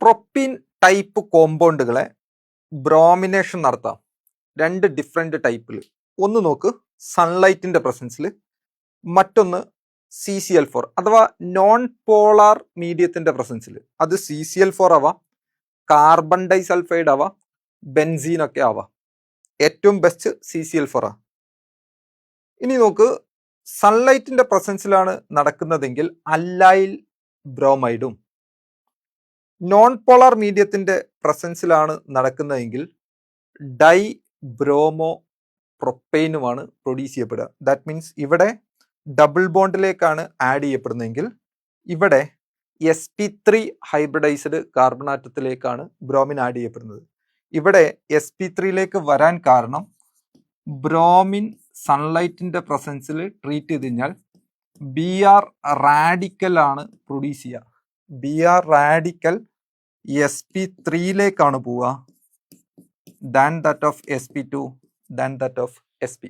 Propene type കോമ്പൗണ്ടുകളെ bromination നടത്താം. രണ്ട് different ടൈപ്പിൽ. ഒന്ന് നോക്ക് സൺലൈറ്റിന്റെ പ്രസൻസിൽ, മറ്റൊന്ന് CCl4 അഥവാ നോൺ പോളാർ മീഡിയത്തിന്റെ പ്രസൻസിൽ. അത് CCl4 ആവാം, കാർബൺ ഡൈസൾഫൈഡ് ആവാം, ബെൻസീൻ ഒക്കെ ആവാം. ഏറ്റവും ബെസ്റ്റ് CCl4 ആ. ഇനി നോക്ക് സൺലൈറ്റിന്റെ പ്രസൻസിലാണ് നടക്കുന്നതെങ്കിൽ അല്ലൈൽ ബ്രോമൈഡും, നോൺ പോളാർ മീഡിയത്തിന്റെ പ്രസൻസിലാണ് നടക്കുന്നതെങ്കിൽ ഡൈ ബ്രോമോ പ്രൊപ്പൈനുമാണ് പ്രൊഡ്യൂസ് ചെയ്യപ്പെടുക. ദാറ്റ് മീൻസ് ഇവിടെ ഡബിൾ ബോണ്ടിലേക്കാണ് ആഡ് ചെയ്യപ്പെടുന്നതെങ്കിൽ ഇവിടെ sp3 ഹൈബ്രിഡൈസ്ഡ് കാർബൺ ആറ്റത്തിലേക്കാണ് ബ്രോമിൻ ആഡ് ചെയ്യപ്പെടുന്നത്. ഇവിടെ sp3യിലേക്ക് വരാൻ കാരണം ബ്രോമിൻ സൺലൈറ്റിന്റെ പ്രസൻസിൽ ട്രീറ്റ് ചെയ്ത് കഴിഞ്ഞാൽ Br റാഡിക്കൽ ആണ് പ്രൊഡ്യൂസ് ചെയ്യുക. Br റാഡിക്കൽ sp3യിലേക്കാണ് പോവുക, than that of sp2, than that of sp.